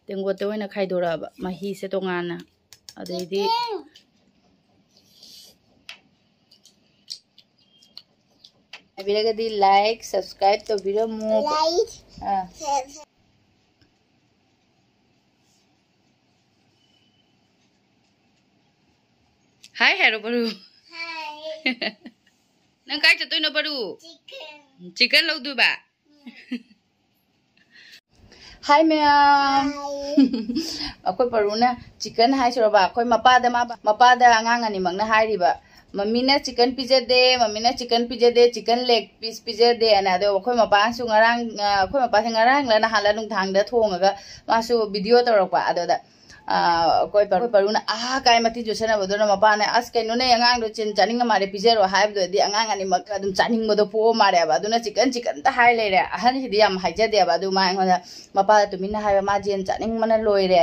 ꯇꯦꯡꯒꯣꯠꯇ ꯑꯣꯏꯅ ꯈꯥꯏꯗꯣꯔꯛꯑꯕ ꯃꯍꯤꯁꯦ ꯇꯣꯉꯥꯟꯅ ꯑꯗꯩꯗꯤ ꯍꯥꯏꯕꯤꯔꯒꯗꯤ ꯂꯥꯏꯛ ꯁꯕꯁꯀ꯭ꯔꯥꯏꯕ ꯇꯧꯕꯤꯔꯝꯃꯨ हाय हेरो बरू हाय नंग काय चतोइनो बरू चिकन लौदुबा हाय मैम अखोय बरूना चिकन हाय सोरबा अखोय मपादा आंगांग अनिमंगना हायरिबा मम्मीना चिकन पिजदे मम्मीना चिकन लेग पीस पिजदे अना अदो अखोय मपासु ngarang अखोय मपासे ngarang लना हाला नुंथांगदा थोंगगा मासु वीडियो तौरकपा अदोदा कोई परुना काय मती जोसना बदोना मपाने अस कैनोने अंगांग दो चिन चानिंग मारे पिजरो हाइबदोदी अंगांग अनि मक अदुम चानिंग बदो पो मारे बा अदुना चिकन ता हाइ लेरे अहन हिदि याम हाइजदे बा अदु मा होना मपा तुमिना हाइबा मा जेन चानिंग मना लोइरे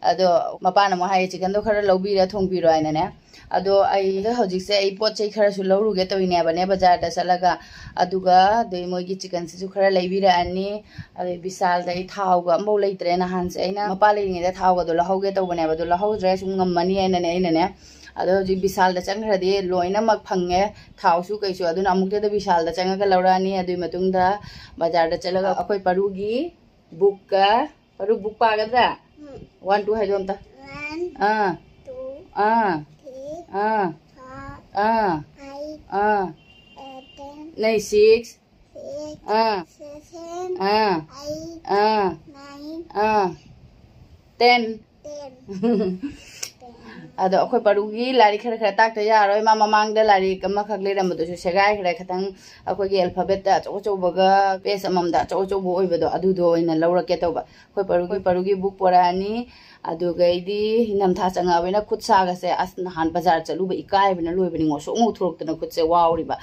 अदो मपाना म हाइ चिकन दो खरा लौबिरा थोंबिरो आइनाने अदो आई हजिसे आई पोचै खरा सु लौरुगे तोइने बने बाजार दा चलगा अदुगा दे मोगी चिकन सु खरा लैबिरा अनि अदे विशाल दai थाव गा मौ लैत्रे नहान से आइना मपा लेंगे दा थाव गा दो लहौगे तौबने बदो लहौद्रे सु ngमनी आइनाने अदो जी विशाल दा चंगरदि लोइना मक फंगे थाव सु कैसु अदुना अमुक्ते दा विशाल दा चंगा लौरानी अदुई मतुंग दा बाजार दा चलगा अखोय परुगी बुक का परु बुक पागद्रा 1 2 हाइदो अमता 1 2 6 10 अदो अखोय परुगी लारी खरा खरा ताकता यारोय मा ममांग दा लारी कमा खक लेरमदुसु सेगाय खरा खतंग अखोयगी अल्फाबेट दा चोचोबगा पेज अममदा चोचोबो ओइबदो अदुदो ओइना लौरके तौबा अखोय परुगी बुक पोरानी अदुगैदी हिनमथा चंगाबेना खुद सागसे अस नहान बाजार चलुबा इकायबना लोइबनि ngosो ngौथुरक्तना खुदसे वाउरिबा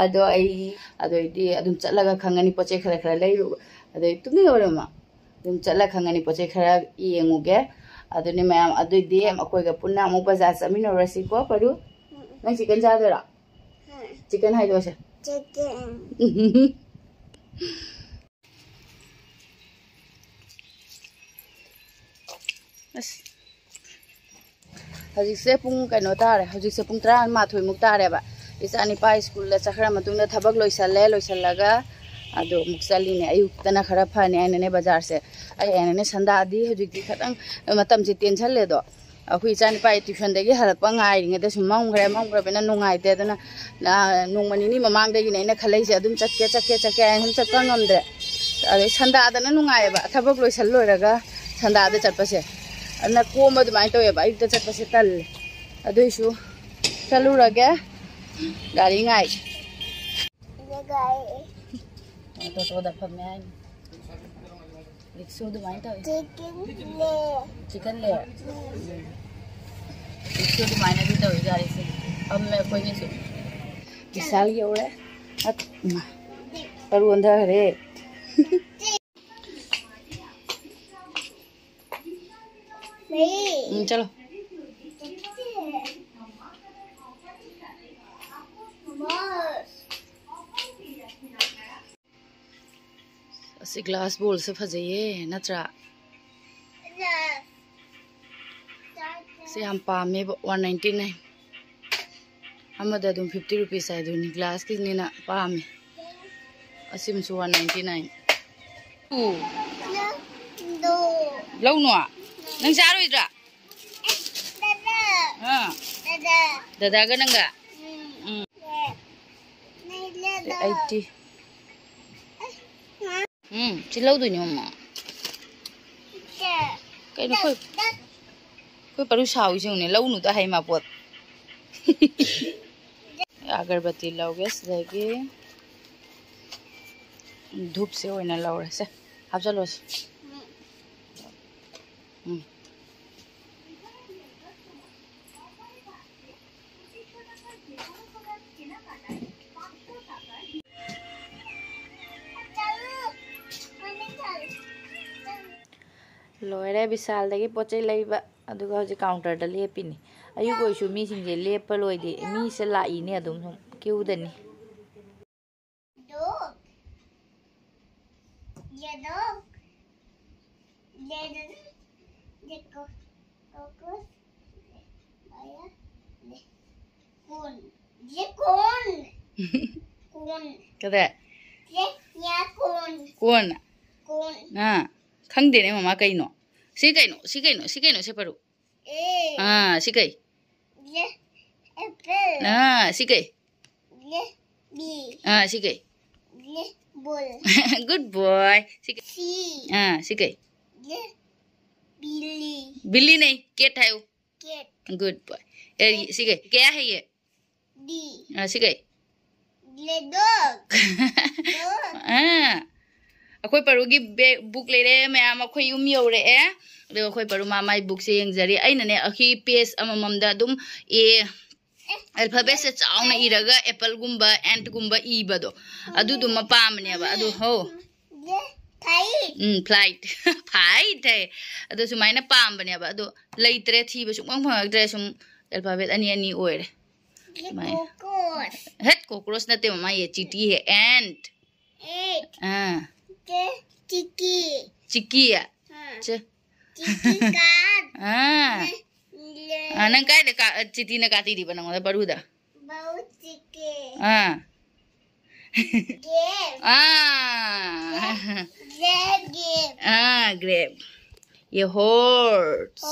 अदो अदोइदी अदुम चलगा खंगनी पोचे खरा खरा लैरु अदो तुमि ओरमा अदुम चला खंगनी पोचे खरा येंगुगे अदुनि मैम अदुइदी अखोयगा पुन्ना अमु बाजार चमिनोरसि को परू नंग चिकन जादोरा चिकन हाइदोसे चिकन हजिसे पुंग कनो तारे हजिसे पुंग 3:30 मुक तारेबा इसानी पा स्कूल ला चखरा मतुंगदा थबक लोइसल्लगा अदो मुक चलीने अयुक्तना खरा फने आइने बाजार से आइने संदादी हजिकी खतंग मतम से टेंशन लेदो अखु इसानी पा ट्यूशन दगी हलकपा ngaइरिङे द सुमंग्रे बेना नुंगाइते दना नुंगमनिनी ममांगदगी नैना खलैसे अदुम चक्के हम चक्का ngamदे अरे संदादना नुंगाइबा थबक लोइसल लोइरगा संदादे चटपसे अना कोम अदुमाइ तोयबा अयुक्ता चटपसे तल अदुइसु चलुरगे गाड़ी ngai तो दा फमे रिक्शो दु माइ त चिकन ले रिक्शो दु माइ न दु त गाड़ी से अब मैं कोई नहीं सु विशाल योरे पर अंधा रे चलो असी ग्लास बोल से फजइए नत्रा से हम पामे 199 हमदा दुम 50 रुपीस है दुनी ग्लास की नीना पामे असिम सु 199 दो लौनो नंग जारोइद्रा दादा गा नंगा 80 चिल्लाउ दुनी मम्मा कइनो कोई परू साउ जोने लौनु त हाइमा पोत अगरबत्ती लौगे सदगी धूप से ओइना लौरे से हाबजलोस लोइरे विशाल दगी पोचे लैबा अदुगा हजि काउंटर दा लेपिनी अयु कोइसु मी सिंजे लेपा लोइदे मी से लाइने अदुम क्यू दनी Kada Kon Khang de ne mama kai no si kai no se paru si kai si kai si kai good boy si kai Billy नहीं cat है वो good boy si kai क्या है ये si kai dog अखोई परुगी book लेरे ma'am अखोई yum you're अदो अखोई परू मामाई बुक से यंगजरी अइनने अखी पेज अमममदा दुम ए अल्फाबेट से चाउना इरगा एप्पल गुम्बा एंट गुम्बा इबदो अदु दुम पामनेबा अदु हो फ्लाइट फाइट है अदो सुमाइना पामबनेबा अदो लेइत्रे थीबा सुमंग फंगद्रे सुम अल्फाबेट अनि अनि ओइरे हेट कोक्रोच नते ममा ये चीटी है एंट चिकी ya चिकी cat nang kai de citi na kati di banang baru dah bau ciki grape ye horse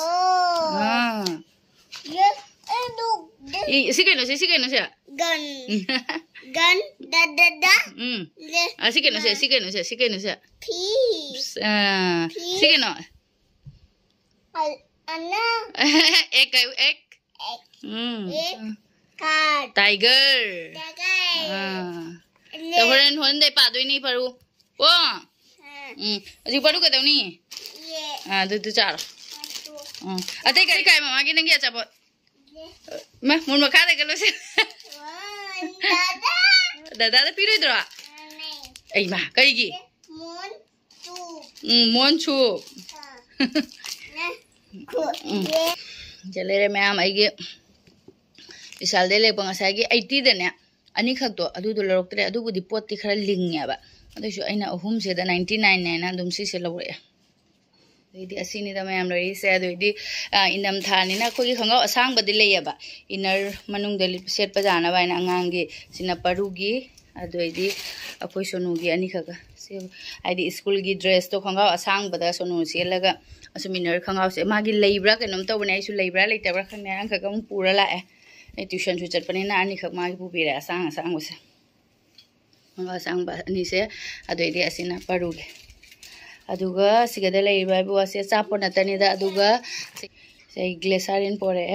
si que no sea gun da si que no sea peas si que no Anna egg cat tiger तो होरन दे पा दोई नहीं परू ओ अजी परू के दउनी दु चार अते करी काय मामा के नंगे चाबो म मुन मखा दे गलो से दादा दादा पिरो इधर ए मा कईगी मोन चू चले रे मैम आइगे विशाल दे ले पंगासागी 80 दने अनि खक्तो अदुदु लरक्तरे अदुबुदि पोत्ति खरा लिंगयाबा अदुसु अइना अहुम से द 99 ना दुम सी से लौरे इदि असिनि द मैम लरी से अदुदि इनम थानि ना खोगी खंगा असांग बदि लेयबा इनर मनुंग दे सेट पजाना बाइना अंगांगी सिना परुगी अदुइदि अखोय सोनुगी अनि खगा से आइदि स्कूल गी ड्रेस तो खंगा असांग बदा सोनु सेलगा असुमिनर खंगा से मागी लेब्रा कनम तबने आइसु लेब्रा लेतब्रा खंने आं खगा मु पूरा लाए ट्यूशन सु चटपने ना अनि खग मागी पुबिरे असांग असांग से खंगा असांग बा अनि से अदुइदि असिना परुगे अदुगा सिगदा लेबा बुआ से चापो नतनी दा अदुगा से ग्लिसरीन पोरे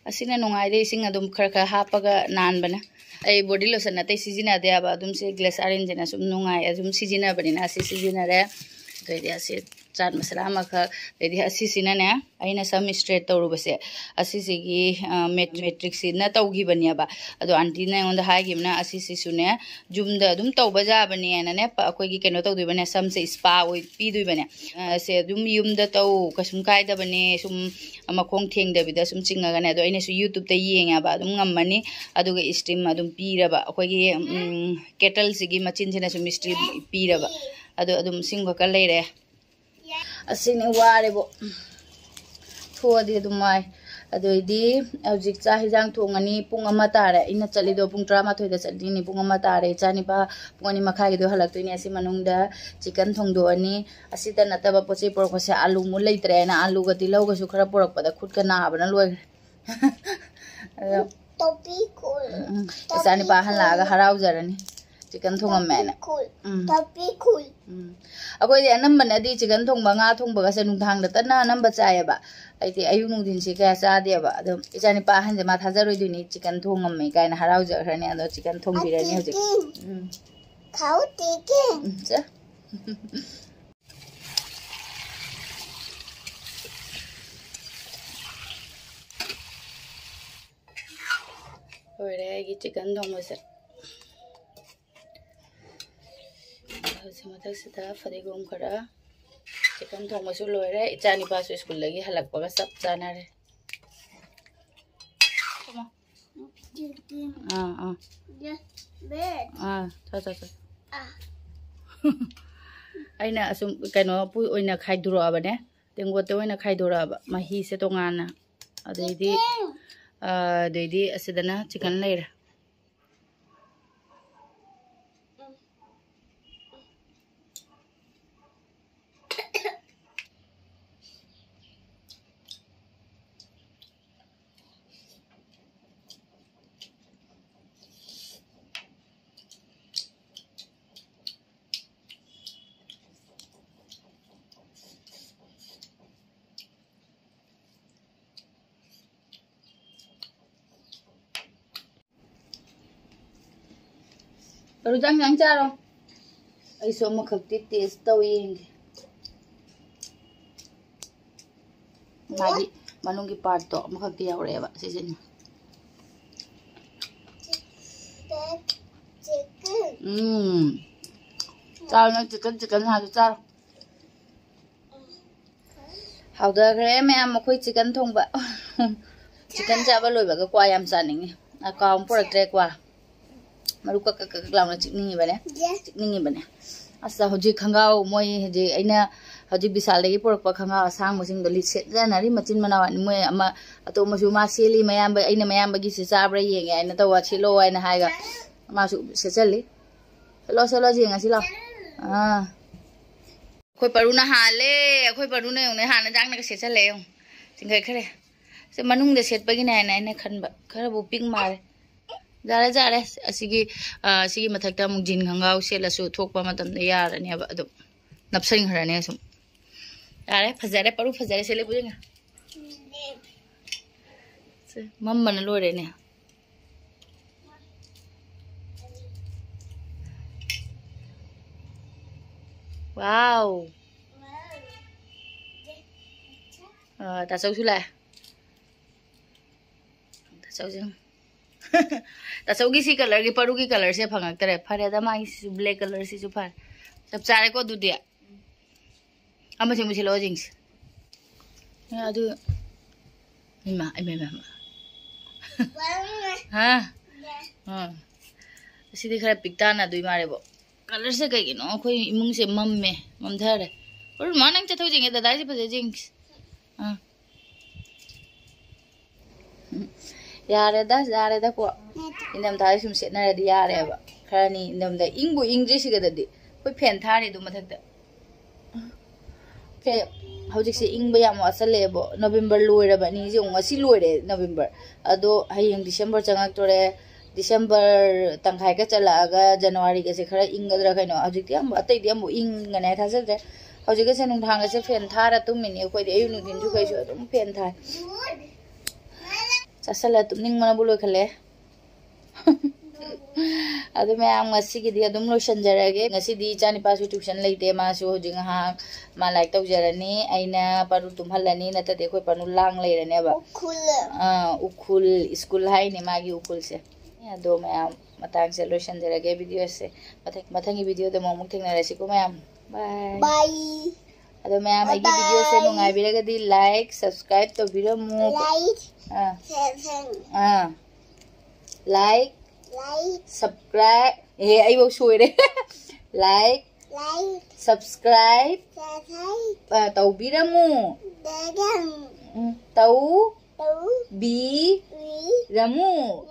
असिना नुंगाइदे इसिंग अदुम खरखा हापगा नानबना आई बॉडी लोशन नते सिजिना दे अब अदुम से ग्लिसरीन जना सुम नुंगाइ अदुम सिजिना बनिना से सिजिना रे गइदे से चाट मसाला मखा देदि असिसिना ने आइना सम स्ट्रेट तौरुबसे असिसिगी मैट्रिक्स न तौगी बनियाबा अदो आंटी ने ओंदा हागिमना असिसिसुने जुमदा अदुम तौबा जाबनी ने अखोगी केनो तौदुइ बने सम से स्पा ओइ पीदुइ बने से अदुम युमदा तौ कसुम कायदा बने सुम मखोंग थेंगदबिदा सुम चिंगागा ने अदो आइना सु यूट्यूब ते येंगाबा अदुम ngam अदुगा स्टीम अदुम पीरबा अखोगी केटल सिगी मचिन सिना सुम स्टीम पीरबा अदो अदुम सिंगो का लेरे असिने वारेबो थोदि दुमाय अदोइदी हजिक चा हिजांग थोंगनी पुंग अमा तारे इना चलिदो पुंग 13 दा चलिनी पुंग अमा तारे चानिपा पुंगनी मखागिदो हलक्तोइनी असि मनुंगदा चिकन थोंगदो अनि असिता नतबा पोचे पोरकसे आलू मु लेत्रे ना आलू गति लौगसु खरा पोरकपदा खुदका नाबना लोय टोपी कोल चानिपा हलागा हराउजरनी चिकन थोंगम मैना टोपी कोल अखोई अनंबनदी चिकन थोंबा nga थोंबगा से नुंथांग तना नंबा चायबा आइति अयु नुंदिन से क्या चादेबा अदो इचानी पा हंजे मा थाजरोइदुनी चिकन थोंगम मे कायना हराउजरनी अदो चिकन थोंबिरनी हजि खाउ तेके चा ओरे की चिकन थोंबा से मथक्सिदा फदेगोम खरा चिकन थोंबसु लोइरे इचानी पासु स्कूल लगी हलकपगा सब चानारे aina asum kaino pu oina khaidura bane tengo te oina khaidura ba mahi se to ngana adeidi asidana chicken leira baru jang charo ai so ma khakti taste tawing magi manungi part to ma khakti yaure ba season chao na chicken ha chao how da gre me am khoi chicken thong ba chicken cha ba loi ba ka kwa yam sa ning a kaum product re kwa maru ka launa chikningi bane asa hoji khangao moi je aina hoji bisal degi porok khangao sang mosing doli set janari machin manawa ni moi ama ato masu ma seli mayam ba aina mayam bagi se sabra yenge aina to wa chilo aina haiga masu se chali selo jenga silo khoi paruna hale khoi paruna yone hana jang na se chale yong singai khare se manung de set bagi na na khanba khara bu ping mare jare asigi mathakta muk jin khangau selasu thokpa matam da yarani aba adu napsing harane sum yare phajare paru phajare sele bujinga se mamma na lore ne wow ta sau su la ta sau jing ta sau gi si color gi paru gi color se phangak tare phare da ma gi black color si su phar sab chare ko du dia ama se musilo jings ya adu ima ha si dikhara pikta na dui mare bo color se kai no khoi imung se mam dhare or manang cha thau jing da dai se phaje jings yare da ko indam thai sum set na di yare ba khani indam da ingbu ingri si ga di koi fen thari du mathak da fe hojik se ingba yam asale bo november loire ba ni jong asi loire november ado hayeng december changak tore december tangkhai ka chala ga january ga se khara ingadra kaino hojik ti am atai di am ing ngane tha se hojik ga se nung thang ga se fen thara tu mini koi de ayu din ju kai su dum fen thai asala tumning mana bulo khale adu me am ngasi gi dia dum lo sanjarage ngasi di chani pasu tuition leite ma su hojing ha ma like tau jarani aina paru tum halani na ta de khoi panu lang leirane ba ukhul school hai ni magi ukhul se ya do me am matang se lo sanjarage video se mathangi video de mo muk thengna rasi ko me am bye adu me am agi video se no ngai biraga di like subscribe to video mo like subscribe ai vô xuôi đấy like subscribe tàu bí ra mu tàu bí ra mu